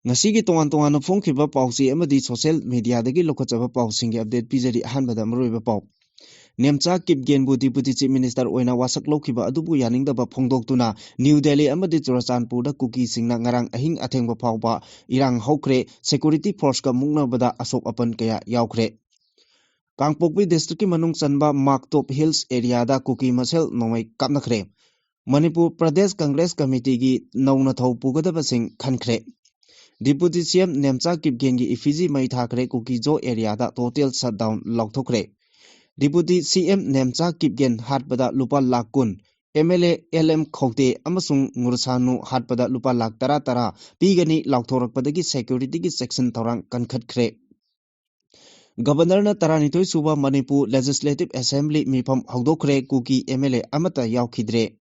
Ngasigi tongan phone khiba pawsi amadi social media dagi lokhachaba pawsing update pijari ahanbada maroiba paw Nemcha Kipgen bu Deputy Chief Minister oina wasak lokhiba adubu yaningdaba phongdoktuna New Delhi amadi Churachandpur da kuki singna ngarang ahing athengba phawba irang hokre security force ka mungnabada asok apan kaya yaukre Kangpokpi district ki manung chanba Maktop Hills area da kuki masel nomai kapnakhre Manipur Pradesh Congress Committee gi nauna thau pugadaba sing khankhre Deputy CM Nemcha Kipgen gi effigy mai thakre kuki jo area da total shutdown lokthokre Deputy CM Nemcha Kipgen hatbada lupa lakun MLA LM Khokte amasung Ngursanu hatbada lupa lak tara pigani lakthorakpadagi security gi section torang kankhatkhre Governor na taranitoi suba Manipur Legislative Assembly mifam hawdokre kuki MLA amata yawkhidre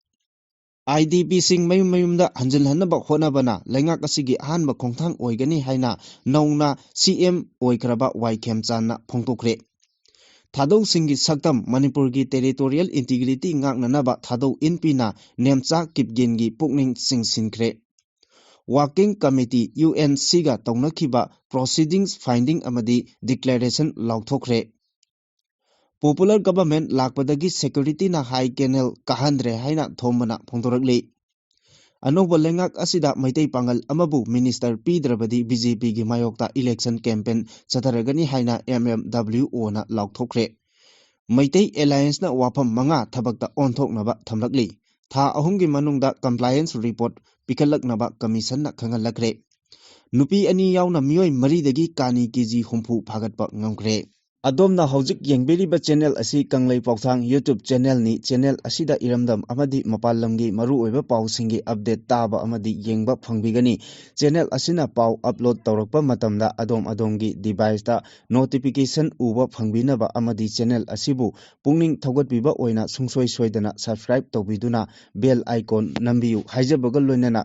IDP sing mayum da hanjilhanaba honabana lengak asigi ahanba khongthang oigani haina nauna CM oikraba Waikem Channa phongtokre Thadou Singi Saktam Manipur gi territorial integrity ngaknanaba Thadou Inpina Nemcha Kipgen gi pukning singsinkre Working Committee UNC ga taunakhiba proceedings finding amadi declaration lauthokre Popular government lakpadagi security na high kennel kahandre haina thomana phongdorakli Anoba lengak asida maitai pangal amabu minister pidrabadi BJP gi mayokta election campaign chataragani haina MMWO na laukthokre Maitai alliance na wafam manga thabakta onthoknaba thamlakli tha ahumgi manungda compliance report pikalaknaba commission na khangalakre nupi ani yauna miyoi maridagi kani kg humpu phagatpa ngamkre Adomna hojik yengbeliba channel asi kanglei pauthang YouTube channel ni channel asida iramdam amadi mapalamgi maru oiba pawsingi update taba amadi yengba phangbigani channel asina paw upload tawrakpa matamda adom-adomgi device ta notification uba phangbinaba amadi channel asibu pungning thogatbiba oina sungsoi soidana subscribe tawbiduna bell icon nambiu haijabaga loinana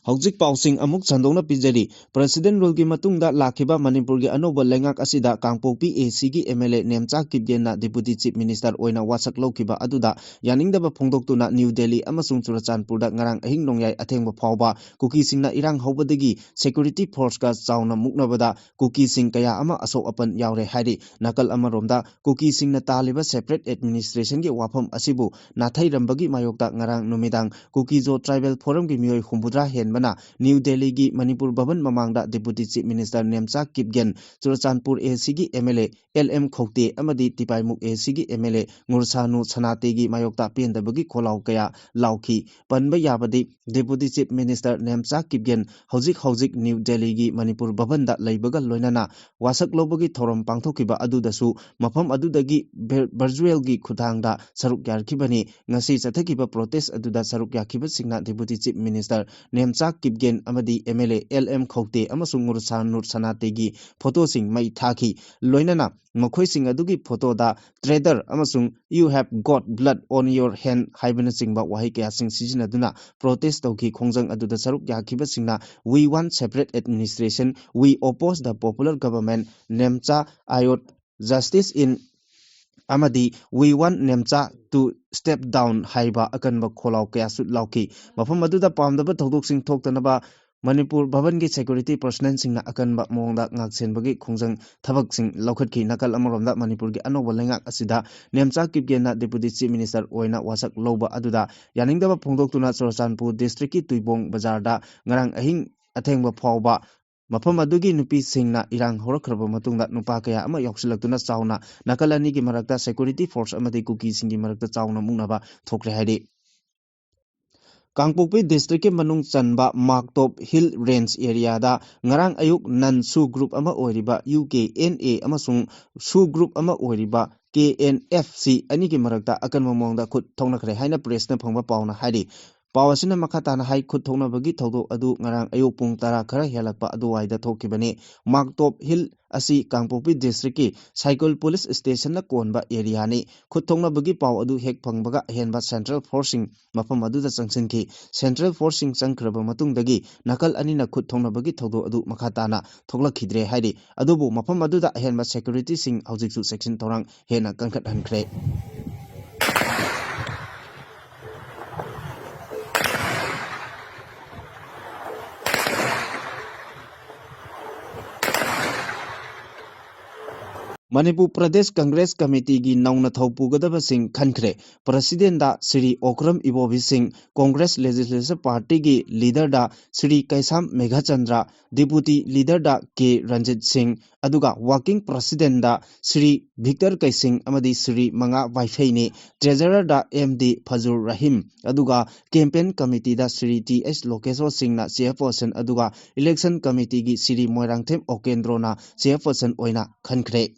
Hojik pausing amuk chandona pijari President rule gi matungda lakhiba Manipur gi anoba lengak asida Kangpokpi AC gi MLA Nemcha Kipgen na Deputy Chief Minister oina wasak lokhiba aduda yaningdaba phongdoktuna New Delhi amasung Churachandpur da ngarang ahing nongyai athengba phawba kuki singna irang hobadagi security force ka chauna muknabada kuki sing kaya ama asok apan yaure hari nakal amaromda kuki singna taliba separate administration gi wafam asibu nathai rambagi mayokta ngarang numidang kuki jo tribal forum gi miyoi humbudra henbana New Delhi gi Manipur Bhavan mamangda Deputy Chief Minister Nemcha Kipgen Churachandpur AC gi MLA LM Khokte amadi Tipaimuk AC gi MLA Ngursanu Sanate gi mayokta pendabagi kholau kaya lauki panba yabadi Deputy Chief Minister Nemcha Kipgen hojik New Delhi gi Manipur Bhavan da leibaga loinana wasak lobagi thorom pangthokiba adudasu mafam adudagi virtual gi khudangda saruk yarkhibani ngasi chathakiba protest aduda saruk yakhiba singna Deputy Chief Minister Nemcha Kipgen amadi MLA LM Khokte amasung Ngursanu Sanate gi photo sing mai thaki loinana makhoi sing adugi photo da trader amasung you have got blood on your hand haibana singba wahi kya sing sijinaduna protest tawki khongjang aduda saruk yakhiba singna we want separate administration we oppose the popular government Nemcha ayot justice in Amadi we want Nemcha to step down haiba akanba kholau kaya su lauki mafam aduda pamdaba thodok sing thoktanaba Manipur Bhavan gi security personnel singna akanba mongda ngaksenbagi khongjang thabak sing laukhatki nakal amaromda Manipur gi anoba lengak asida Nemcha Kipgen na Deputy Chief Minister oina wasak loba aduda yaningdaba phongdoktuna Churachandpur district ki Tuibong bazar da ngarang ahing athengba phawba Mafam adugi nupi singna irang horakraba matungda nupa kaya ama yauksilakuna chauna nakalani gi marakta security force amadi kuki singi marakta chauna mungnaba thokre haidi Kangpokpi district ke manung chanba Maktop Hill Range area da ngarang ayuk nan su group ama oiriba UKNA amasung su group ama oiriba KNFC ani gi marakta akan mamongda khut thongnakhre haina press na phangba pauna haidi Pawasina makatana hai khut thongnabagi thodok adu ngarang ayuk pung tara khara helakpa aduwaida thokibani Maktop Hill asi Kangpokpi district ki cycle police station na konba area ni khut thongnabagi paw adu hek phangbaga henba central forcing mafam adu da changsinki central forcing changkraba matungdagi nakal anina khut thongnabagi thodok adu makatana thoklakhidre haidi adubu mafam adu da henba security sing hojiksu section torang hena kankhat hankre Manipur Pradesh Congress Committee gi nauna thaupugadaba sing khankre President da Sri Okram Ibobi Singh Congress Legislative Party gi leader da Sri Kaisam Meghachandra Deputy leader da K Ranjit Singh aduga working president da Sri Victor Kaising amadi Sri Manga Waifei ne treasurer da MD Fazur Rahim aduga campaign committee da Sri TS Lokeswar Singh na chairperson aduga election committee gi Sri Moirangthem Okendro na chairperson oina khankre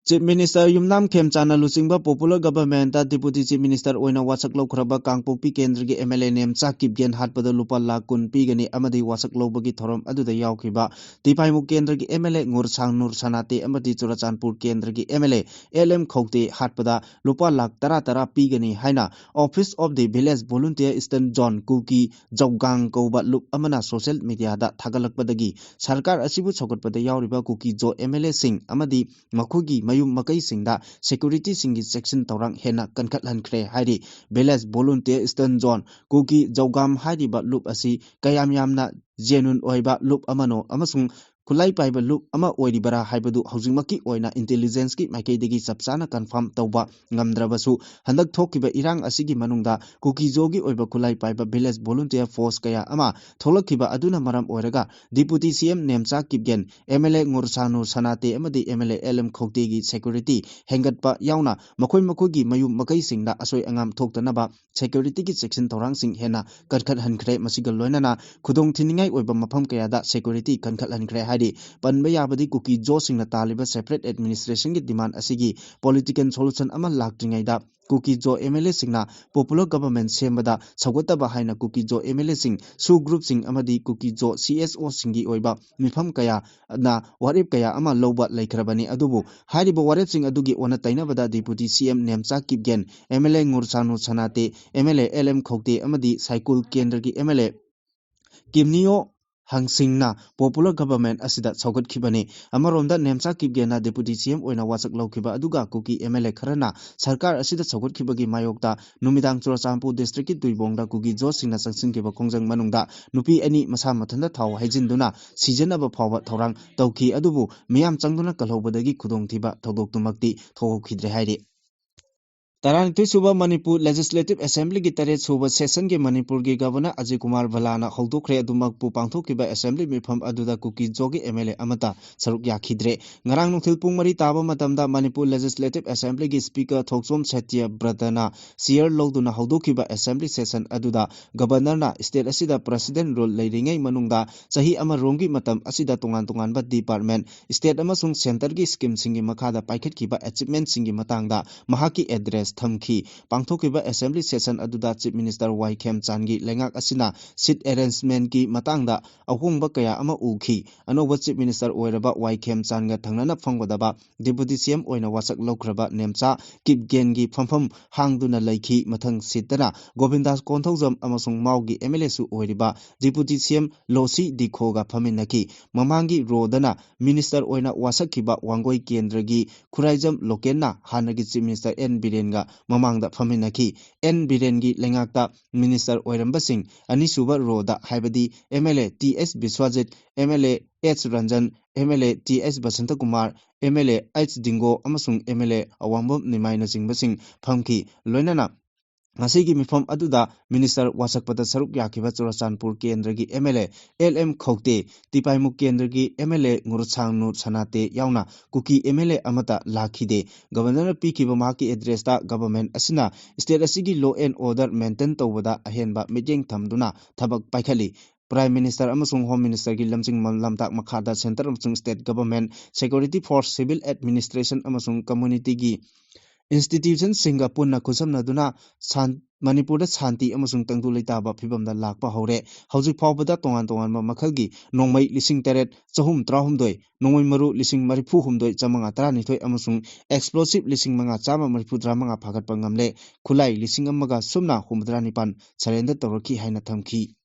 Chief Minister Yumnam Khemchana Luchingba Popular Government da Deputy Chief Minister oina wasak lawkhraba Kangpokpi Kendra gi MLA Nemcha Kipgen hatpada lupa lakh 10 pigani amadi wasak lawbagi thorom aduda yawkhiba Tipaimu Kendra gi MLA Ngursang Nur Sanate amadi Churachandpur Kendra gi MLA LM Khokte hatpada lupa lakh 10 pigani haina Office of the Village Volunteer Eastern Zone Kuki Jawgang Koba Lup amana social media da thagalakpadagi Sarkar asibu chokotpada yawriba Kuki Jo MLA Singh amadi makhugi mayum makai singda security singi section torang hena kankhat lankre hairi village volunteer eastern zone Kuki Jawgam hairi ba loop asi kayam yamna genuine oiba loop amano amasung Kulai paiba loop ama oiribara haibadu haujingmaki oina intelligence ki maikaidegi chapchana confirm tawba ngamdrabasu handak thokiba irang asigi manungda Kuki Jogi oiba kulai paiba village volunteer force kaya ama tholakhiba aduna maram oiraga deputy CM Nemcha Kipgen MLA Ngursanu Sanate amadi MLA LM Khokte gi security hengatpa yauna makhoi gi mayum makai singda asoi angam thoktanaba security ki section torang sing hena katkhat hankre masigal loinana khudong thiningai oiba mafam kaya da security kankhat hankre Hadi Panbayabadi Kuki Jo Singh Taliba separate administration ki demand asigi political solution ama laktringai da Kuki Jo MLA Singna popular government sembada Sagotaba haina Kuki Jo MLA Singh su group Singh amadi Kuki Jo CSO Singi oiba mifam kaya na warip kaya ama loba laikhrabani adubu haribo warip Singh adugi ona tainabada deputy CM Nemcha Kipgen MLA Ngursanu Sanate MLA LM Khokte amadi Saikul Kendra ki MLA Kimnio Hangsingna popular government asida saugat khibani amaronda Nemcha Kipgena deputy CM oina wasak lawkhiba aduga Kuki MLA kharana sarkar asida saugat khibagi mayokta numidang Churachandpur district ki Tuibongda Kuki Jo Singna sangsingkiba khongjang manungda nupi ani masa mathanda thaw haijinduna sijanaba phawa thorang tawki adubu miyam changduna kalhobadagi khudongthiba thodoktumakti thokhidre hairi Taranithui Suba Manipur Legislative Assembly ki Taret Suba Session ki Manipur ki Governor Ajay Kumar Bhalana Haldokre adumakpu pangthokiba Assembly mifam aduda Kuki Jogi MLA amata saruk yakhidre ngarang nungthil pung mari taba matamda Manipur Legislative Assembly ki Speaker Thoksom Setia Bradana Chair lawduna Haldokiba Assembly Session aduda Governor na state asida President role leiringai manungda chahi ama rongi matam asida tongan ba department state amasung center ki scheme singi makhada paikhatkiba achievement singi matangda mahaki address Thamki Pangthokiba Assembly Session aduda Chief Minister Y Khemchandgi lengak asina seat arrangement ki matangda ahongba kaya ama ukhi anoba Chief Minister oiraba Y Khemchandga thangnana phangwadaba Deputy CM oina wasak lawkhraba Nemcha Kipgen gi phampham hangduna laikhi mathang sitana Govindas Konthojam amasung Maugi MLA su oiriba Deputy CM Losi Dikhoga phaminaki mamangi rodana Minister oina wasakhiba Wangoi Kendragi Khuraijam Lokenna hanagi Chief Minister N Birenga Mamangda Faminaki N Birengi Lengakta Minister Oirambasing Anisuba Roda Haibadi MLA TS Biswajit MLA H Ranjan MLA TS Basanta Kumar MLA H Dingo Amasung MLA Awambam Nimaina Singbasing Phamki Loinana Masigi mifam aduda Minister wasakpata saruk yakhiba Churachandpur Kendra gi MLA LM Khokte Tipaimu Kendra gi MLA Ngursang Nur Sanate yauna Kuki MLA amata lakhide Governor pikhiba maki address ta government asina state asigi law and order maintain tawbada ahenba meeting thamduna thabak paikhali Prime Minister amasung Home Minister gi lamjing lamtak makhada center amasung state government security force civil administration amasung community gi Institution Singapore na kusamnaduna Manipur Santi amasung tangdu leitaba phibamda lakpa hore hauzik phawbada tongan makhalgi nongmai lising teret chahum trahumdoi nongmai maru lising marifu humdoi chamanga taranithoi amasung explosive lising manga chama marifu dramanga phagatpa ngamle khulai lising amaga sumna humdra nipan surrender tawraki haina thamki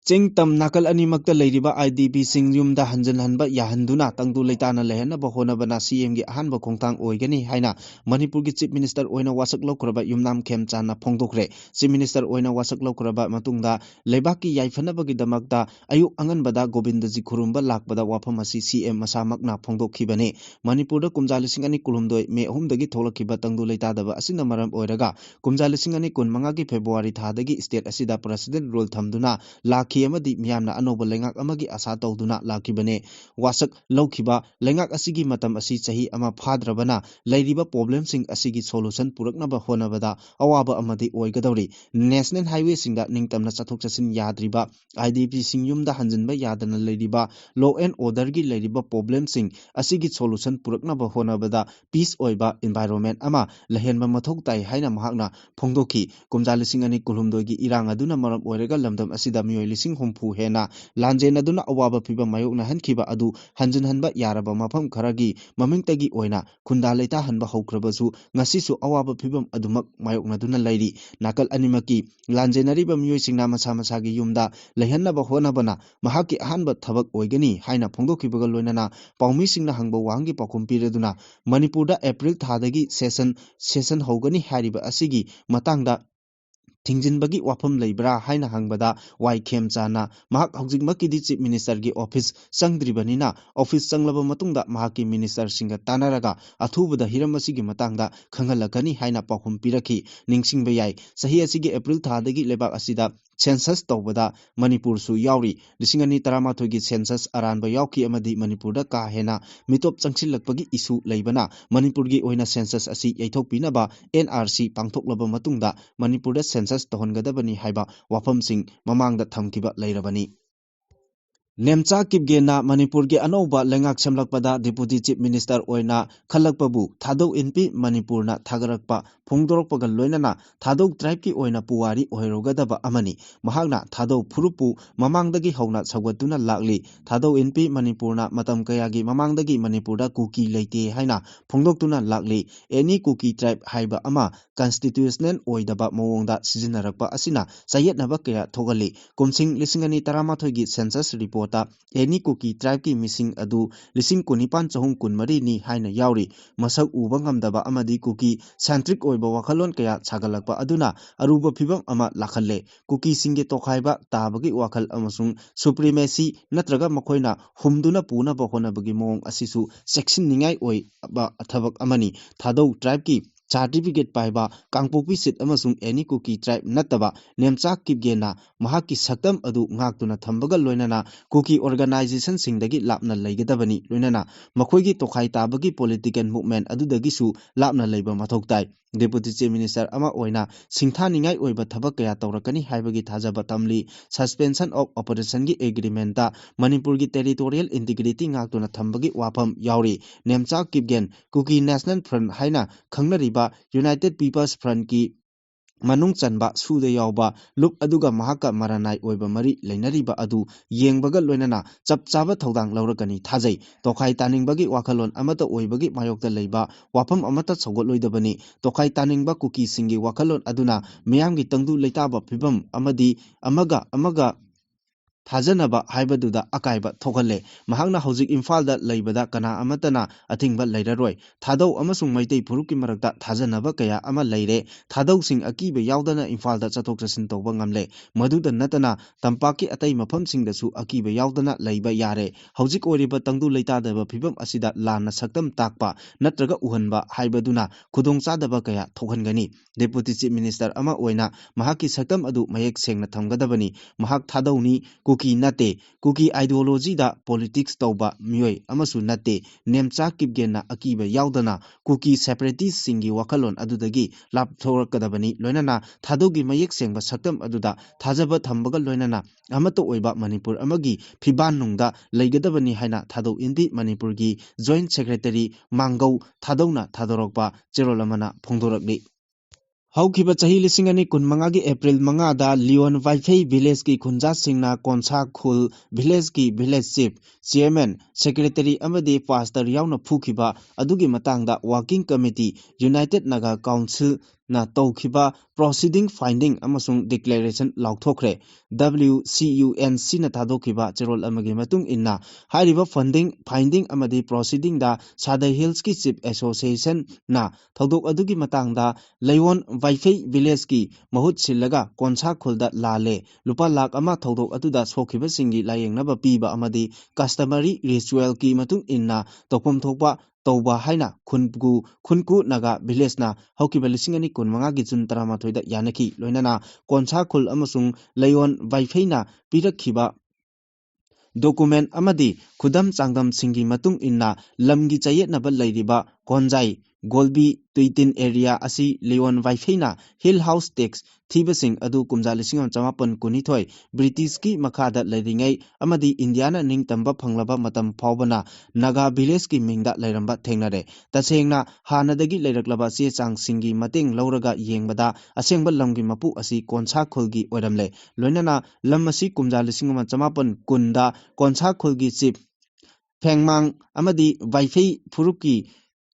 Ching tam nakal animakta leiriba IDP sing yumda hanjan hanba yahanduna tangdu leitana lehna bahona bana CM gi ahanba khongtang oigani haina Manipur gi Chief Minister oina wasak lokraba yumnam khemchana phongdokre Chief Minister oina wasak lokraba matungda lebaki yaifana bagi damakta ayuk anganbada Govindaji khurumba lakbada wafam asi CM masamakna phongdokhibane Manipur da kumja lising ani kulumdoi me ahumdagi tholakhiba tangdu leitadaba asina maram oiraga kumja lising ani kunmanga gi February thadagi state asida president rule thamduna lakhi amadi miyamna anoba lengak amagi asa tawduna lakibane wasak lawkhiba lengak asigi matam asi chahi ama phadrabana leiriba problem sing asigi solution puraknaba honabada awaba amadi oigadawri national highway singda ningtamna chathok chasin yadriba IDP sing yumda hanjanba yadana leiriba law and order gi leiriba problem sing asigi solution puraknaba honabada peace oiba environment ama lehenba mathok tai haina mahakna phongdokhi kumja lising ani kulhumdoi gi irang aduna maram oiraga lamdam asida miyoi lising humpu hena lanjen aduna awaba phiba mayokna hankiba adu hanjin hanba yaraba mafam kharagi mamingtagi oina khunda leita hanba haukrabasu ngasisu awaba phibam adumak mayokna duna lairi nakal animaki lanjenariba miyoi singna masa masagi yumda lehanaba honabana mahaki ahanba thabak oigani haina phongdokhibaga loinana paumi singna hangba wangi pakum pireduna Manipurda April thadagi session hogani hariba asigi matangda Thingjinbagi wafam leibra haina hangbada wai khemchana mahak haujingmakidi Chief Minister gi office sangdribanina office sanglaba matungda mahaki minister singa tanaraga athubada hiram asigi matangda khangalakani haina pakhum pirakhi ningsingba yai sahi asigi April thadagi lebak asida census tawbada Manipur su yauri lisingani taramatho gi census aranba yauki amadi Manipur da ka hena mitop changchilakpagi issue leibana Manipur gi oina census asi yaithokpinaba NRC pangthoklaba matungda Manipur da census tohongadabani haiba wafamsing mamangda thamkiba leirabani Nemcha Kipgena Manipur ge anauba lengak samlakpada Deputy Chief Minister oina khalakpabu thadok NP Manipur na thagarakpa phongdorokpaga loinana thadok tribe ki oina puwari oirogadaba amani mahakna thadok phurupu mamangdagi hauna sagwatuna lakli thadok NP Manipur na matam kayagi mamangdagi Manipur da kuki leite haina phongdoktuna lakli any kuki tribe haiba ama constitutional oidaba mawongda sijinarakpa asina sayetnaba kaya thogali kumsing lisingani taramathoi gi census report any kuki tribe ki missing adu lising kunipan chahum kunmari ni haina yauri masak uba ngamdaba amadi kuki centric oiba wakhalon kaya chagalakpa aduna aruba phibam ama lakhalle kuki singe tokhaiba tabagi wakhal amasung supremacy natraga makhoina humduna puna bahonabagi mong asisu section ningai oi ba athabak amani thadau tribe ki certificate paiba kangpokpi sit amasung any kuki tribe nataba nemchak kipgena mahaki saktam adu ngaktuna thambaga loinana kuki organization singdagi lapna leigadabani loinana makhoigi tokhai tabagi political movement adudagi su lapna leiba mathoktai Deputy Chief Minister ama oina singthaningai oiba thabak kaya tawrakani haibagi thajaba tamli suspension of operation gi agreement ta Manipur gi territorial integrity ngaktuna thambagi wafam yauri nemchak kipgen kuki national front haina khangnariba United People's Front ki manung chanba suda yawba look aduga mahaka maranai oiba mari leinariba adu yengbaga loinana chapchaba thodang laurakani thajai tokhai taningbagi wakhalon amata oibagi mayokta leiba wafam amata chogotloidabani tokhai taningba kuki singi wakhalon aduna miyamgi tangdu leitaba phibam amadi amaga Thajanaba haibaduda akaiba thokhalle mahakna hojik Imphal leibada kana amatana athingba leiraroi thadau amasung maitai phurukki marakta thajanaba kaya ama leire thadau sing akiba yaudana Imphal da chathok chasin tawba ngamle maduda natana tampaki atai mafam singda su akiba yaudana leiba yare hojik oriba tangdu leitadaba phibam asida lana saktam takpa natraga uhanba haibaduna khudong chadaba kaya thokhangani Deputy Chief Minister ama oina mahaki saktam adu mayek sengna thamgadabani mahak thadauni kuki nate kuki ideology da politics tauba miyoi amasu nate nemcha kipgena akiba yaudana kuki separatist singi wakhalon adudagi lapthorakadabani loinana thadogi mayek sengba saktam aduda thajaba thambaga loinana amato oiba Manipur amagi phiban nungda leigadabani haina thado indi Manipur gi Joint Secretary Mangau thadona thadorokpa cherolamana phongdorakli Haukiba chahi lising ani kunmanga gi April manga da Leon Vaifei village ki khunja singna konsa khul village ki village chief chairman secretary amadi pastor yauna phukiba adugi matangda working committee United Naga Council na taukiba proceeding finding amasung declaration lauthokre WCUNC na thadokiba cherol amagi matung inna hairiba finding amadi proceeding da Sadai Hills ki Chief Association na thodok adugi matangda Leiwon Waifei village ki mahut sillaga konsa khulda lale lupa lakh ama thodok aduda sokhiba singi layengnaba piba amadi customary ritual ki matung inna topom thokpa tauba haina khunku naga village na hokiba lisingani kunmanga gi jun 13 da yanaki loinana konsa khul amasung Leiwon Waifei na pirakhiba document amadi khudam changdam singi matung inna lamgi chayetnaba leiriba konjai golbi tuitin area asi Leiwon Waifei na hill house tax thibasing adu kumja lisingam chamapan kunithoi British ki makhada leiringai amadi Indiana ningtamba phanglaba matam phawbana naga village ki mingda leiramba thengnare tasengna hanadagi leiraklaba che chang singi mateng lauraga yengbada asengba lamgi mapu asi konsa khulgi oiramle loinana lam asi kumja lisingam chamapan kunda konsa khulgi chief phengmang amadi Waifei furuki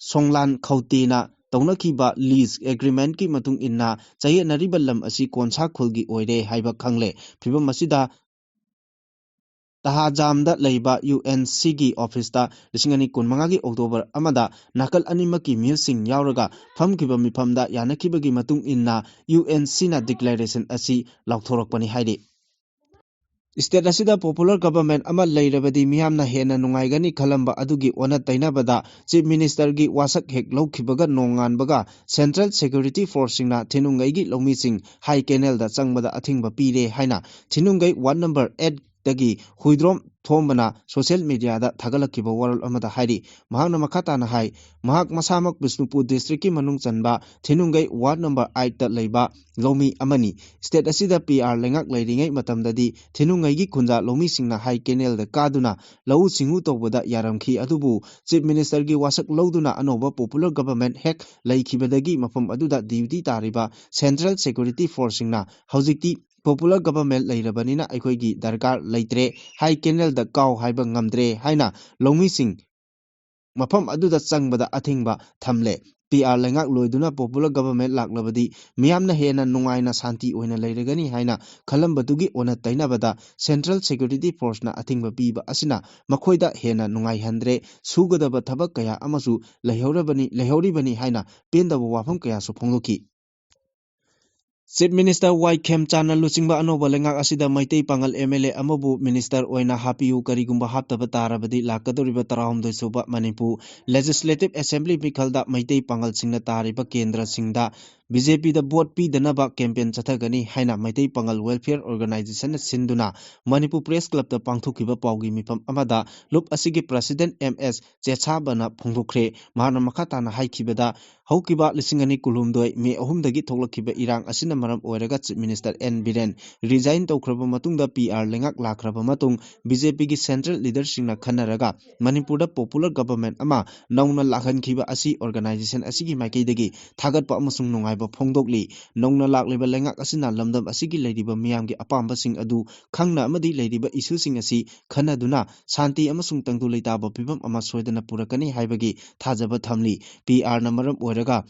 songlan khautina Taunakhiba lease agreement ki matung inna chayenariba lam asi konsa khulgi oire haiba khangle phibam asida tahajamda leiba UNC gi office ta lisingani kunmanga gi October amada nakal animaki milsing yauraga famkiba mifamda yanakibagi matung inna UNC na declaration asi lauthorakpani haide State asida popular government ama leirabadi miyamna hena nungaigani khalamba adugi ona tainabada Chief Minister gi wasak hek lokhibaga nonganbaga Central Security Force singna thinungai gi lomising High Canal da changbada athingba pire haina thinungai ward number 8 dagi huidrom thombana social media da thagalakhiba world amada hairi mahakna makhata na hai mahak masamak Bisnupur district ki manung chanba thinungai ward number 8 da leiba lomi amani state asida PR lengak leiringai matamdadi thinungai gi khunja lomi singna High Canal da kaduna lau singu tobada yaramkhi adubu Chief Minister gi wasak loduna anoba popular government hek leikhibadagi mafam aduda duty tariba Central Security Force singna haujikti popular government leirabanina aikoigi darkar leitre High Canal da kaw haiba ngamdre haina lomi sing mafam aduda changbada athingba thamle PR lengak loiduna popular government laklabadi miyamna hena nungaina santi oina leiragani haina khalambatugi ona tainabada Central Security Force na athingba piba asina makhoida hena nungai handre sugadaba thabak kaya amasu leihoribani haina pendaba wafam kaya su phongdoki Chief Minister Y Khemchana Luchingba anoba lengak asida Maitei Pangal MLA amabu Minister oina hapiu karigumba haptaba tarabadi lakadoriba 16 suba Manipur Legislative Assembly mikhalda Maitei Pangal singna tariba kendra singda BJP da vote pi danaba campaign chathagani haina Maitei Pangal Welfare Organization sinduna Manipur Press Club da pangthokiba paugi mifam amada lup asigi President MS Chechabana phongthokre mahana makhata na haikhibada haukiba lisingani kulumdoi me ahumdagi thoklakhiba irang asina maram oiraga Chief Minister N Biren resign tawkhraba matungda PR lengak lakhraba matung BJP gi central leader singna khanaraga Manipur da popular government ama nauna lakhankhiba asi organization asigi maikeidagi thagatpa amasung nungaiba phongdokli nauna lakleba lengak asina lamdam asigi leiriba miyamgi apamba sing adu khangna amadi leiriba issue sing asi khanaduna shanti amasung tangdu leitaba pibam ama soidana purakani haibagi thajaba thamli PR na maram oiraga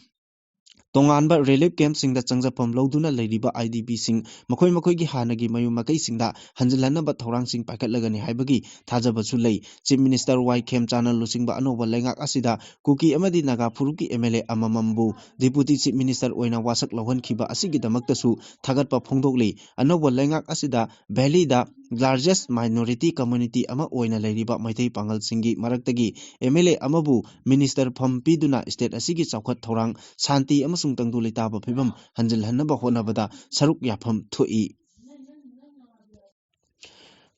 Tonganba relief camp singda changjapam loduna leiriba IDP sing makhoi gi hanagi mayu makai singda hanjilhanaba thorang sing paikatlagani haibagi thajabachu lei Chief Minister Y Khemchana Luchingba anoba lengak asida Kuki amadi Naga Furuki MLA amamambu Deputy Chief Minister oina wasak lohankhiba asigi damaktasu thagatpa phongdokli anoba lengak asida Valley da largest minority community ama oina leiriba Maitei Pangal singi maraktagi MLA amabu Minister phampiduna state asigi chawkhat thorang shanti amasung tangdu leitaba phibam hanjilhanaba honabada saruk yafam thoi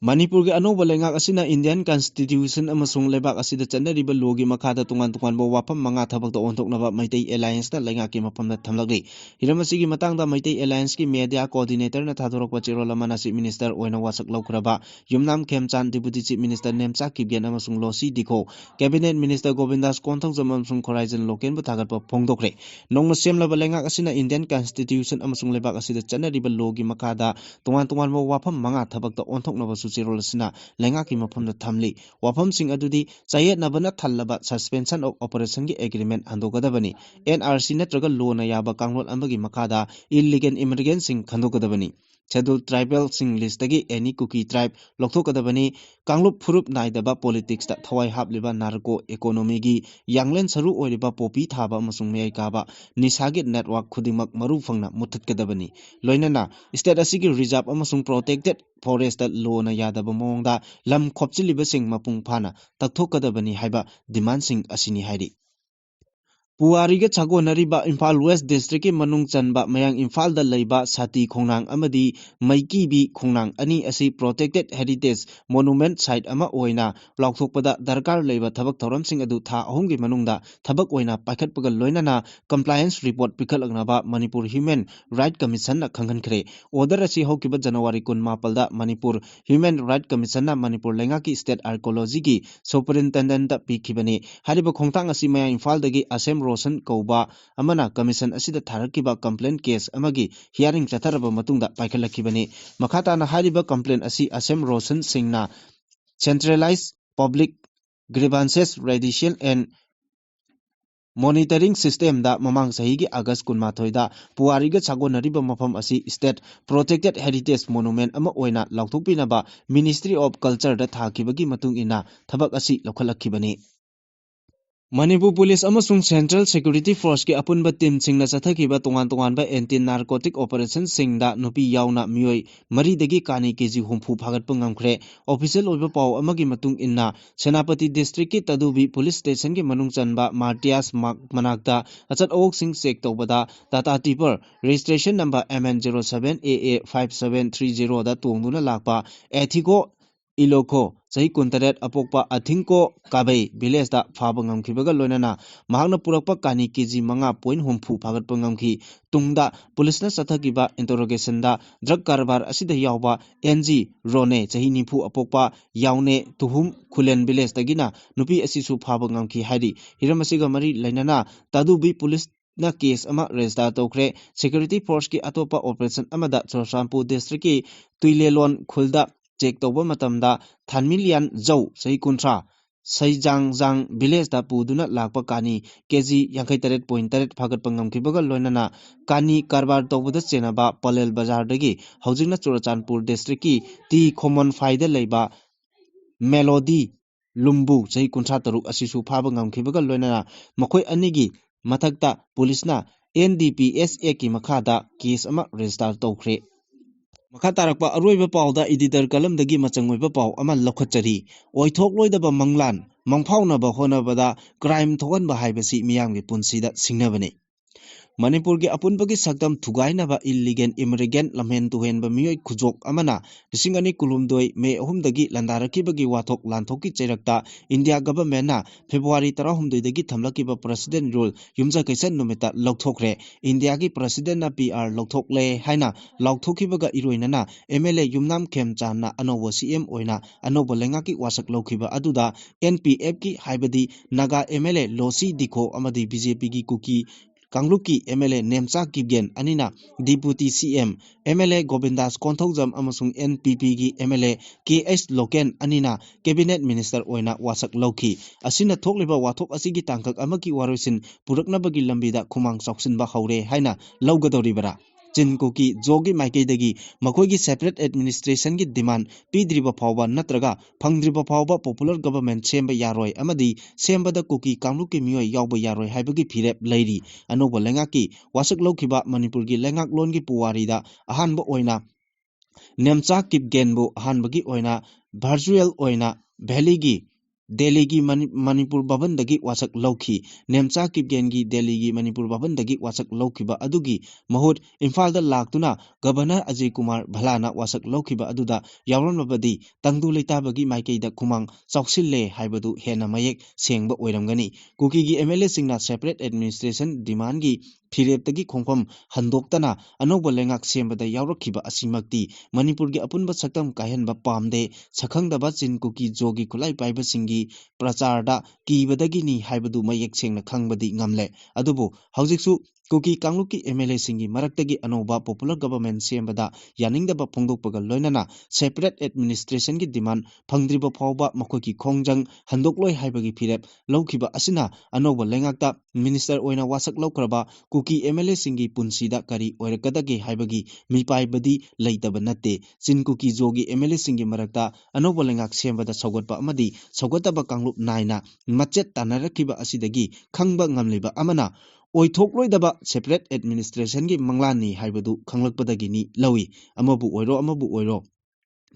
Manipur ge anoba lengak asina Indian Constitution amasung lebak asida chanariba logi makhada tungan bo wafam manga thabak da ontoknaba Maitei Alliance da lengak ki mapamda thamlagri hiramasi matangda Maitei Alliance ki media coordinator na thadorakpa chirol amana Chief Minister oina wasak laukraba Yumnam Khemchan Deputy Chief Minister Nemcha Kipgen amasung Losi Dikho Cabinet Minister Govindas Konthongzam amasung Horizon Loken bu thagatpa phongdokre nongna semlaba lengak asina Indian Constitution amasung lebak asida chanariba logi makhada tungan bo wafam manga thabak da ontoknaba su ꯆꯦꯔꯣꯜ ꯑꯁꯤꯅ ꯂꯩꯉꯥꯛꯀꯤ ꯃꯐꯝꯗ ꯊꯝꯂꯤ ꯋꯥꯐꯝꯁꯤꯡ ꯑꯗꯨꯗꯤ ꯆꯌꯦꯠꯅꯕꯅ ꯊꯜꯂꯕ suspension of ꯑꯣꯄꯔꯦꯁꯟꯒꯤ agreement ꯍꯟꯗꯣꯛꯀꯗꯕꯅꯤ NRC ꯅꯠꯇ꯭ꯔꯒ ꯂꯣꯅ ꯌꯥꯕ ꯀꯥꯡꯂꯣꯟ ꯑꯃꯒꯤ ꯃꯈꯥꯗ ꯏꯜꯂꯤꯒꯦꯜ ꯏꯃꯤꯒ꯭ꯔꯦꯟꯠꯁꯤꯡ ꯈꯟꯗꯣꯛꯀꯗꯕꯅꯤ ꯁꯦꯗ꯭ꯌꯨꯜ ꯇ꯭ꯔꯥꯏꯕꯦꯜꯁꯤꯡ ꯂꯤꯁꯇꯒꯤ ꯑꯦꯅꯤ ꯀꯨꯀꯤ ꯇ꯭ꯔꯥꯏꯕ ꯂꯧꯊꯣꯛꯀꯗꯕꯅꯤ ꯀꯥꯡꯂꯨꯞ ꯐꯨꯔꯨꯞ ꯅꯥꯏꯗꯕ ꯄꯣꯂꯤꯇꯤꯛꯁꯇ ꯊꯋꯥꯏ ꯍꯥꯞꯂꯤꯕ ꯅꯥꯔꯀꯣ ꯏꯀꯣꯅꯣꯃꯤꯒꯤ ꯌꯥꯡꯂꯦꯟ ꯁꯔꯨ ꯑꯣꯏꯔꯤꯕ ꯄꯣꯄꯤ ꯊꯥꯕ ꯑꯃꯁꯨꯡ ꯃꯌꯥꯏ ꯀꯥꯕ ꯅꯤꯁꯥꯒꯤ ꯅꯦꯠꯋꯥꯔꯛ ꯈꯨꯗꯤꯡꯃꯛ ꯃꯔꯨ ꯐꯪꯅ ꯃꯨꯠꯊꯠꯀꯗꯕꯅꯤ ꯂꯣꯏꯅꯅ ꯁ꯭ꯇꯦꯠ ꯑꯁꯤꯒꯤ ꯔꯤꯖꯥꯔꯚ ꯑꯃꯁꯨꯡ ꯄ꯭ꯔꯣꯇꯦꯛꯇꯦꯗ ꯐꯣꯔꯦꯁꯇ ꯂꯣꯅ ꯌꯥꯗꯕ ꯃꯑꯣꯡꯗ ꯂꯝ ꯈꯣꯞꯆꯤꯜꯂꯤꯕꯁꯤꯡ ꯃꯄꯨꯡ ꯐꯥꯅ ꯇꯛꯊꯣꯛꯀꯗꯕꯅꯤ ꯍꯥꯏꯕ ꯗꯤꯃꯥꯟꯁꯤꯡ ꯑꯁꯤꯅꯤ ꯍꯥꯏꯔꯤ ꯄꯨꯋꯥꯔꯤꯒ ꯆꯥꯒꯣꯟꯅꯔꯤꯕ ꯏꯝꯐꯥꯜ ꯋꯦꯁ ꯗꯤꯁꯇ꯭ꯔꯤꯛꯀꯤ ꯃꯅꯨꯡ ꯆꯟꯕ ꯃꯌꯥꯡ ꯏꯝꯐꯥꯜꯗ ꯂꯩꯕ ꯁꯥꯇꯤ ꯈꯣꯡꯅꯥꯡ ꯑꯃꯗꯤ ꯃꯩꯀꯤꯕꯤ ꯈꯣꯡꯅꯥꯡ ꯑꯅꯤ ꯑꯁꯤ ꯄ꯭ꯔꯣꯇꯦꯛꯇꯦꯗ ꯍꯦꯔꯤꯇꯦꯖ ꯃꯣꯅꯨꯃꯦꯟꯠ ꯁꯥꯏꯠ ꯑꯃ ꯑꯣꯏꯅ ꯂꯥꯎꯊꯣꯛꯄꯗ ꯗꯔꯀꯥꯔ ꯂꯩꯕ ꯊꯕꯛ ꯊꯧꯔꯝꯁꯤꯡ ꯑꯗꯨ ꯊꯥ 3ꯒꯤ ꯃꯅꯨꯡꯗ ꯊꯕꯛ ꯑꯣꯏꯅ ꯄꯥꯏꯈꯠꯄꯒ ꯂꯣꯏꯅꯅ ꯀꯝꯄ꯭ꯂꯥꯏꯌꯦꯟꯁ ꯔꯤꯄꯣꯔꯠ ꯄꯤꯈꯠꯂꯛꯅꯕ ꯃꯅꯤꯄꯨꯔ ꯍ꯭ꯌꯨꯃꯦꯟ ꯔꯥꯏꯠ ꯀꯃꯤꯁꯟꯅ ꯈꯪꯍꯟꯈ꯭ꯔꯦ ꯑꯣꯔꯗꯔ ꯑꯁꯤ ꯍꯧꯈꯤꯕ ꯖꯅꯋꯥꯔꯤ 18ꯗ ꯃꯅꯤꯄꯨꯔ ꯍ꯭ꯌꯨꯃꯦꯟ ꯔꯥꯏꯠ ꯀꯃꯤꯁꯟꯅ ꯃꯅꯤꯄꯨꯔ ꯂꯩꯉꯥꯛꯀꯤ ꯁ꯭ꯇꯦꯠ ꯑꯥꯔꯀꯣꯂꯣꯖꯤꯒꯤ ꯁꯨꯄꯔꯤꯟꯇꯦꯟꯗꯦꯟꯠꯇ ꯄꯤꯈꯤꯕꯅꯤ ꯍꯥꯏꯔꯤꯕ ꯈꯣꯡꯊꯥꯡ ꯑꯁꯤ ꯃꯌꯥꯡ ꯏꯝꯐꯥꯜꯗꯒꯤ ꯑꯁꯦꯝ ꯔꯣꯁꯟ ꯀꯧꯕ ꯑꯃꯅ ꯀꯃꯤꯁꯟ ꯑꯁꯤꯗ ꯊꯥꯔꯛꯈꯤꯕ ꯀꯝꯄ꯭ꯂꯦꯟ ꯀꯦꯁ ꯑꯃꯒꯤ ꯍꯤꯌꯥꯔꯤꯡ ꯆꯠꯊꯔꯕ ꯃꯇꯨꯡꯗ ꯄꯥꯏꯈꯠꯂꯛꯈꯤꯕꯅꯤ ꯃꯈꯥ ꯇꯥꯅ ꯍꯥꯏꯔꯤꯕ ꯀꯝꯄ꯭ꯂꯦꯟ ꯑꯁꯤ ꯑꯁꯦꯝ ꯔꯣꯁꯟ ꯁꯤꯡꯅ ꯁꯦꯟꯇ꯭ꯔꯦꯂꯥꯏꯖ ꯄꯕ꯭ꯂꯤꯛ ꯒ꯭ꯔꯤꯚꯥꯟꯁꯦꯁ ꯔꯦꯗꯤꯁꯤꯑꯦꯜ ꯑꯦꯟड ꯃꯣꯅꯤꯇꯔꯤꯡ ꯁꯤꯁꯇꯦꯝꯗ ꯃꯃꯥꯡ ꯆꯍꯤꯒꯤ ꯑꯥꯒꯁꯠ 18ꯗ ꯄꯨꯋꯥꯔꯤꯒ ꯆꯥꯒꯣꯟꯅꯔꯤꯕ ꯃꯐꯝ ꯑꯁꯤ ꯁ꯭ꯇꯦꯠ ꯄ꯭ꯔꯣꯇꯦꯛꯇꯦꯗ ꯍꯦꯔꯤꯇꯦꯖ ꯃꯣꯅꯨꯃꯦꯟꯠ ꯑꯃ ꯑꯣꯏꯅ ꯂꯥꯎꯊꯣꯛꯄꯤꯅꯕ ꯃꯤꯅꯤꯁꯇ꯭ꯔꯤ ꯑꯣꯐ ꯀꯜꯆꯔꯗ ꯊꯥꯈꯤꯕꯒꯤ ꯃꯇꯨꯡ ꯏꯟꯅ ꯊꯕꯛ ꯑꯁꯤ ꯂꯧꯈꯠꯂꯛꯈꯤꯕꯅꯤ ꯃꯅꯤꯄꯨꯔ ꯄꯨꯂꯤꯁ ꯑꯃꯁꯨꯡ ꯁꯦꯟꯇ꯭ꯔꯦꯜ ꯁꯦꯀ꯭ꯌꯨꯔꯤꯇꯤ ꯐꯣꯔꯁꯀꯤ ꯑꯄꯨꯟꯕ ꯇꯤꯝꯁꯤꯡꯅ ꯆꯠꯊꯈꯤꯕ ꯇꯣꯉꯥꯟ-ꯇꯣꯉꯥꯟꯕ ꯑꯦꯟꯇꯤ ꯅꯥꯔꯀꯣꯇꯤꯛ ꯑꯣꯄꯔꯦꯁꯟꯁꯤꯡꯗ ꯅꯨꯄꯤ ꯌꯥꯎꯅ ꯃꯤꯑꯣꯏ 4ꯗꯒꯤ ꯀꯥꯅꯤ ꯀꯦꯖꯤ 70 ꯐꯥꯒꯠꯄ ꯉꯝꯈ꯭ꯔꯦ ꯑꯣꯐꯤꯁꯤꯌꯦꯜ ꯑꯣꯏꯕ ꯄꯥꯎ ꯑꯃꯒꯤ ꯃꯇꯨꯡ ꯏꯟꯅ ꯁꯦꯅꯥꯄꯇꯤ ꯗꯤꯁꯇ꯭ꯔꯤꯛꯀꯤ ꯇꯗꯨꯕꯤ ꯄꯨꯂꯤꯁ ꯁ꯭ꯇꯦꯁꯟꯒꯤ ꯃꯅꯨꯡ ꯆꯟꯕ ꯃꯥꯔꯇꯤꯌꯥꯁ ꯃꯅꯥꯛꯇ ꯑꯆꯠ ꯑꯋꯣꯛꯁꯤꯡ ꯆꯦꯛ ꯇꯧꯕꯗ ꯇꯥꯇꯥ ꯇꯤꯄꯔ ꯔꯦꯖꯤꯁꯇ꯭ꯔꯦꯁꯟ ꯅꯝꯕꯔ MN07AA5730ꯗ ꯇꯣꯡꯗꯨꯅ ꯂꯥꯛꯄ ꯑꯦꯊꯤꯀꯣ ꯏꯂꯣꯈꯣ ꯆꯍꯤ 18 ꯑꯄꯣꯛꯄ ꯑꯊꯤꯡꯀꯣ ꯀꯥꯕꯩ ꯚꯤꯂꯦꯖꯇ ꯐꯥꯕ ꯉꯝꯈꯤꯕꯒ ꯂꯣꯏꯅꯅ ꯃꯍꯥꯛꯅ ꯄꯨꯔꯛꯄ ꯀꯥꯅꯤ ꯀꯦꯖꯤ 5.70 ꯐꯥꯒꯠꯄ ꯉꯝꯈꯤ ꯇꯨꯡꯗ ꯄꯨꯂꯤꯁꯅ ꯆꯠꯊꯈꯤꯕ ꯏꯟꯇꯔꯣꯒꯦꯁꯟꯗ ꯗ꯭ꯔꯒ ꯀꯔꯕꯥꯔ ꯑꯁꯤꯗ ꯌꯥꯎꯕ NG ꯔꯣꯅꯦ ꯆꯍꯤ 90 ꯑꯄꯣꯛꯄ ꯌꯥꯎꯅꯦ ꯇꯨꯍꯨꯝ ꯈꯨꯂꯦꯟ ꯚꯤꯂꯦꯖꯇꯒꯤꯅ ꯅꯨꯄꯤ ꯑꯁꯤꯁꯨ ꯐꯥꯕ ꯉꯝꯈꯤ ꯍꯥꯏꯔꯤ ꯍꯤꯔꯝ ꯑꯁꯤꯒ ꯃꯔꯤ ꯂꯩꯅꯅ ꯇꯗꯨꯕꯤ ꯄꯨꯂꯤꯁꯅ ꯀꯦꯁ ꯑꯃ ꯔꯦꯖꯤꯁꯇꯔ ꯇꯧꯈ꯭ꯔꯦ ꯁꯦꯀ꯭ꯌꯨꯔꯤꯇꯤ ꯐꯣꯔꯁꯀꯤ ꯑꯇꯣꯞꯄ ꯑꯣꯄꯔꯦꯁꯟ ꯑꯃꯗ ꯆꯨꯔꯆꯥꯟꯄꯨꯔ ꯗꯤꯁꯇ꯭ꯔꯤꯛꯀꯤ ꯇꯨꯏꯂꯦꯂꯣꯟ ꯈꯨꯜꯗ ꯆꯦꯛ ꯇꯧꯕ ꯃꯇꯝꯗ ꯊꯥꯟꯃꯤꯂꯤꯌꯥꯟ ꯖꯧ ꯆꯍꯤ 30 ꯁꯩꯖꯥꯡꯖꯥꯡ ꯚꯤꯂꯦꯖꯇ ꯄꯨꯗꯨꯅ ꯂꯥꯛꯄ ꯀꯥꯅꯤ ꯀꯦꯖꯤ 58.8 ꯐꯥꯒꯠꯄ ꯉꯝꯈꯤꯕꯒ ꯂꯣꯏꯅꯅ ꯀꯥꯅꯤ ꯀꯔꯕꯥꯔ ꯇꯧꯕꯗ ꯆꯦꯟꯅꯕ ꯄꯂꯦꯜ ꯕꯖꯥꯔꯗꯒꯤ ꯍꯧꯖꯤꯛꯅ ꯆꯨꯔꯆꯥꯟꯄꯨꯔ ꯗꯤꯁꯇ꯭ꯔꯤꯛꯀꯤ ꯇꯤ ꯈꯣꯃꯟꯐꯥꯏꯗ ꯂꯩꯕ ꯃꯦꯂꯣꯗꯤ ꯂꯨꯝꯕꯨ ꯆꯍꯤ 36 ꯑꯁꯤꯁꯨ ꯐꯥꯕ ꯉꯝꯈꯤꯕꯒ ꯂꯣꯏꯅꯅ ꯃꯈꯣꯏ ꯑꯅꯤꯒꯤ ꯃꯊꯛꯇ ꯄꯨꯂꯤꯁꯅ NDPS ꯑꯦꯛꯀꯤ ꯃꯈꯥꯗ ꯀꯦꯁ ꯑꯃ ꯔꯦꯖꯤꯁꯇꯔ ꯇꯧꯈ꯭ꯔꯦ ꯃꯈꯥ ꯇꯥꯔꯛꯄ ꯑꯔꯣꯏꯕ ꯄꯥꯎꯗ ꯏꯗꯤꯇꯔ ꯀꯂꯝꯗꯒꯤ ꯃꯆꯪ ꯑꯣꯏꯕ ꯄꯥꯎ ꯑꯃ ꯂꯧꯈꯠꯆꯔꯤ ꯑꯣꯏꯊꯣꯛꯂꯣꯏꯗꯕ ꯃꯪꯂꯥꯟ ꯃꯪꯐꯥꯎꯅꯕ ꯍꯣꯠꯅꯕꯗ ꯀ꯭ꯔꯥꯏꯝ ꯊꯣꯛꯍꯟꯕ ꯍꯥꯏꯕꯁꯤ ꯃꯤꯌꯥꯝꯒꯤ ꯄꯨꯟꯁꯤꯗ ꯁꯤꯡꯅꯕꯅꯤ ꯃꯅꯤꯄꯨꯔꯒꯤ ꯑꯄꯨꯟꯕꯒꯤ ꯁꯛꯇꯝ ꯊꯨꯒꯥꯏꯅꯕ ꯏꯜꯂꯤꯒꯦꯜ ꯏꯃꯤꯒ꯭ꯔꯦꯟꯠ ꯂꯝꯍꯦꯟ ꯇꯨꯍꯦꯟꯕ ꯃꯤꯑꯣꯏ ꯈꯨꯖꯣꯛ ꯑꯃꯅ 2012 ꯃꯦ 3ꯗꯒꯤ ꯂꯥꯟꯗꯥꯔꯛꯈꯤꯕꯒꯤ ꯋꯥꯊꯣꯛ ꯂꯥꯟꯊꯣꯛꯀꯤ ꯆꯩꯔꯛꯇ ꯏꯟꯗꯤꯌꯥ ꯒꯚꯔꯟꯃꯦꯟꯠꯅ ꯐꯦꯕ꯭ꯔꯨꯋꯥꯔꯤ 18ꯗꯒꯤ ꯊꯝꯂꯛꯈꯤꯕ ꯄ꯭ꯔꯁꯤꯗꯦꯟꯠ ꯔꯨꯜ ꯌꯨꯝꯖꯀꯩꯁ ꯅꯨꯃꯤꯠꯇ ꯂꯧꯊꯣꯛꯈ꯭ꯔꯦ ꯏꯟꯗꯤꯌꯥꯒꯤ ꯄ꯭ꯔꯁꯤꯗꯦꯟꯠꯅ PR ꯂꯧꯊꯣꯛꯂꯦ ꯍꯥꯏꯅ ꯂꯥꯎꯊꯣꯛꯈꯤꯕꯒ ꯏꯔꯣꯏꯅꯅ MLA ꯌꯨꯝꯅꯥꯝ ꯈꯦꯝꯆꯥꯟꯗꯅ ꯑꯅꯧꯕ CM ꯑꯣꯏꯅ ꯑꯅꯧꯕ ꯂꯩꯉꯥꯛꯀꯤ ꯋꯥꯁꯛ ꯂꯧꯈꯤꯕ ꯑꯗꯨꯗ NPFꯀꯤ ꯍꯥꯏꯕꯗꯤ ꯅꯥꯒꯥ MLA ꯂꯣꯁꯤ ꯗꯤꯈꯣ ꯑꯃꯗꯤ BJPꯒꯤ ꯀꯨꯀꯤ ꯀꯥꯡꯂꯨꯞꯀꯤ MLA ꯅꯦꯝꯆꯥ ꯀꯤꯞꯒꯦꯟ ꯑꯅꯤꯅ ꯗꯤꯄꯨꯇꯤ CM MLA ꯒꯣꯕꯤꯟꯗꯥꯁ ꯀꯣꯟꯊꯧꯖꯝ ꯑꯃꯁꯨꯡ NPPꯒꯤ MLA KH ꯂꯣꯀꯦꯟ ꯑꯅꯤꯅ ꯀꯦꯕꯤꯅꯦꯠ ꯃꯤꯅꯤꯁꯇꯔ ꯑꯣꯏꯅ ꯋꯥꯁꯛ ꯂꯧꯈꯤ ꯑꯁꯤꯅ ꯊꯣꯛꯂꯤꯕ ꯋꯥꯊꯣꯛ ꯑꯁꯤꯒꯤ ꯇꯥꯡꯀꯛ ꯑꯃꯒꯤ ꯋꯥꯔꯣꯏꯁꯤꯟ ꯄꯨꯔꯛꯅꯕꯒꯤ ꯂꯝꯕꯤꯗ ꯈꯨꯃꯥꯡ ꯆꯥꯎꯁꯤꯟꯕ ꯍꯧꯔꯦ ꯍꯥꯏꯅ ꯂꯧꯒꯗꯧꯔꯤꯕꯔꯥ ꯆꯤꯟ ꯀꯨꯀꯤ ꯖꯣꯒꯤ ꯃꯥꯏꯀꯩꯗꯒꯤ ꯃꯈꯣꯏꯒꯤ ꯁꯦꯄꯔꯦꯠ ꯑꯦꯗꯃꯤꯅꯤꯁꯇ꯭ꯔꯦꯁꯟꯒꯤ ꯗꯤꯃꯥꯟ ꯄꯤꯗ꯭ꯔꯤꯕ ꯐꯥꯎꯕ ꯅꯠꯇ꯭ꯔꯒ ꯐꯪꯗ꯭ꯔꯤꯕ ꯐꯥꯎꯕ ꯄꯣꯄꯨꯂꯔ ꯒꯚꯔꯟꯃꯦꯟꯠ ꯁꯦꯝꯕ ꯌꯥꯔꯣꯏ ꯑꯃꯗꯤ ꯁꯦꯝꯕꯗ ꯀꯨꯀꯤ ꯀꯥꯡꯂꯨꯞꯀꯤ ꯃꯤꯑꯣꯏ ꯌꯥꯎꯕ ꯌꯥꯔꯣꯏ ꯍꯥꯏꯕꯒꯤ ꯐꯤꯔꯦꯞ ꯂꯩꯔꯤ ꯑꯅꯧꯕ ꯂꯩꯉꯥꯛꯀꯤ ꯋꯥꯁꯛ ꯂꯧꯈꯤꯕ ꯃꯅꯤꯄꯨꯔꯒꯤ ꯂꯩꯉꯥꯛꯂꯣꯟꯒꯤ ꯄꯨꯋꯥꯔꯤꯗ ꯑꯍꯥꯟꯕ ꯑꯣꯏꯅ ꯅꯦꯝꯆꯥ ꯀꯤꯞꯒꯦꯟꯕꯨ ꯑꯍꯥꯟꯕꯒꯤ ꯑꯣꯏꯅ ꯚꯔꯆꯨꯑꯦꯜ ꯑꯣꯏꯅ ꯗꯦꯜꯂꯤꯒꯤ ꯃꯅꯤꯄꯨꯔ ꯚꯕꯟꯗꯒꯤ ꯋꯥꯁꯛ ꯂꯧꯈꯤ ꯅꯦꯝꯆꯥ ꯀꯤꯞꯒꯦꯟꯒꯤ ꯗꯦꯜꯂꯤꯒꯤ ꯃꯅꯤꯄꯨꯔ ꯚꯕꯟꯗꯒꯤ ꯋꯥꯁꯛ ꯂꯧꯈꯤꯕ ꯑꯗꯨꯒꯤ ꯃꯍꯨꯠ ꯏꯝꯐꯥꯜꯗ ꯂꯥꯛꯇꯨꯅ ꯒꯚꯔꯅꯔ ꯑꯖय ꯀꯨꯃꯥꯔ ꯚꯜꯂꯥꯅ ꯋꯥꯁꯛ ꯂꯧꯈꯤꯕ ꯑꯗꯨꯗ ꯌꯥꯎꯔꯝꯂꯕꯗꯤ ꯇꯪꯗꯨ ꯂꯩꯇꯥꯕꯒꯤ ꯃꯥꯏꯀꯩꯗ ꯈꯨꯃꯥꯡ ꯆꯥꯎꯁꯤꯜꯂꯦ ꯍꯥꯏꯕꯗꯨ ꯍꯦꯟꯅ ꯃꯌꯦꯛ ꯁꯦꯡꯕ ꯑꯣꯏꯔꯝꯒꯅꯤ ꯀꯨꯀꯤꯒꯤ MLAꯁꯤꯡꯅ ꯁꯦꯄꯔꯦꯠ ꯑꯦꯗꯃꯤꯅꯤꯁꯇ꯭ꯔꯦꯁꯟ ꯗꯤꯃꯥꯟꯒꯤ ꯐꯤꯔꯦꯞꯇꯒꯤ ꯈꯣꯡꯐꯝ ꯍꯟꯗꯣꯛꯇꯅ ꯑꯅꯧꯕ ꯂꯩꯉꯥꯛ ꯁꯦꯝꯕꯗ ꯌꯥꯎꯔꯛꯈꯤꯕ ꯑꯁꯤꯃꯛꯇꯤ ꯃꯅꯤꯄꯨꯔꯒꯤ ꯑꯄꯨꯟꯕ ꯁꯛꯇꯝ ꯀꯥꯏꯍꯟꯕ ꯄꯥꯝꯗꯦ ꯁꯛꯈꯪꯗꯕ ꯆꯤꯟ ꯀꯨꯀꯤ ꯖꯣꯒꯤ ꯈꯨꯠꯂꯥꯏ ꯄꯥꯏꯕꯁꯤꯡꯒꯤ ꯄ꯭ꯔꯆꯥꯔꯗ ꯀꯤꯕꯗꯒꯤꯅꯤ ꯍꯥꯏꯕꯗꯨ ꯃꯌꯦꯛ ꯁꯦꯡꯅ ꯈꯪꯕꯗꯤ ꯉꯝꯂꯦ ꯑꯗꯨꯕꯨ ꯍꯧꯖꯤꯛꯁꯨ Kuki Kangluki MLA Singi Maraktagi Anova Popular Government Sembada Yaningdaba Pongdokpaga Loinana Separate Administration Gi Demand Pangdriba Phawba Makoki Khongjang Handokloi Haibagi Phirep Laukiba Asina Anova Lengakta Minister Oina Wasak Laukraba Kuki MLA Singi Punsida Kari Oirakadagi Haibagi Mipai Badi Laitaba Nate Sin Kuki Jogi MLA Singi Marakta Anova Lengak Sembada Sogotpa Amadi Sogotaba Kanglup Naina Machet Tanarakiba Asidagi Khangba Ngamliba Amana Oithokloidaba separate administration gi manglani haibadu khanglakpadagini lawi amabu oiro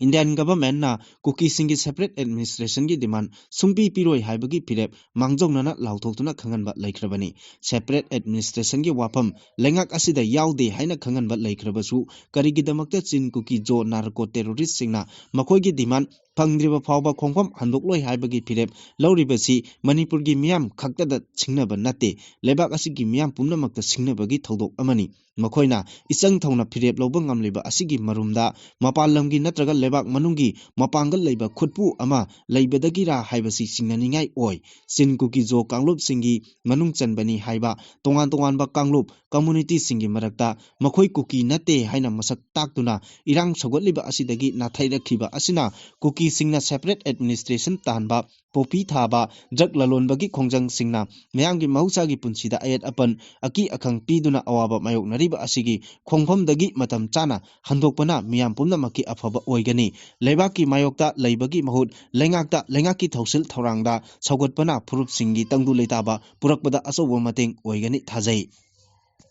Indian government na Kuki Singi separate administration gi demand sungpi piroi haibagi pirep mangjong nana lauthokuna khanganba laikhrabani separate administration gi wapam lengak asida yaude haina khanganba laikhrabasu karigidamakta chin Kuki jo narco terrorist singna makoi gi demand Pangdriba Phawba Khongpham Handokloi haibagi pirep lauribasi Manipur gi miyam khaktada singnaba nate lebak asigi miyam pumnamakta singnabagi thodok amani makoina isang thongna pirep lobang ngamliba asigi marumda mapal lamgi natraga lebak manungi mapangal leiba khutpu ama leibadagira haibasi singnaningai oi sin Kuki jo Kanglup singi manung chanbani haiba tongan ba Kanglup community singi marakta makoi Kuki nate haina masak taktuna irang sogotliba asidagi nathairakhiba asina Kuki singna separate administration tanba popi thaba drug lalonbagi khongjang singna mayamgi mahusagi punsida ayat apan aki akhang piduna awaba mayok nariba asigi khongphomdagi matam chana handokpana miyam pumnamaki afaba oigani leibaki mayokta leibagi mahut lengaki thausil thorangda saugotpana phurup singi tangdu leitaba purakpada asobo mateng oigani thajai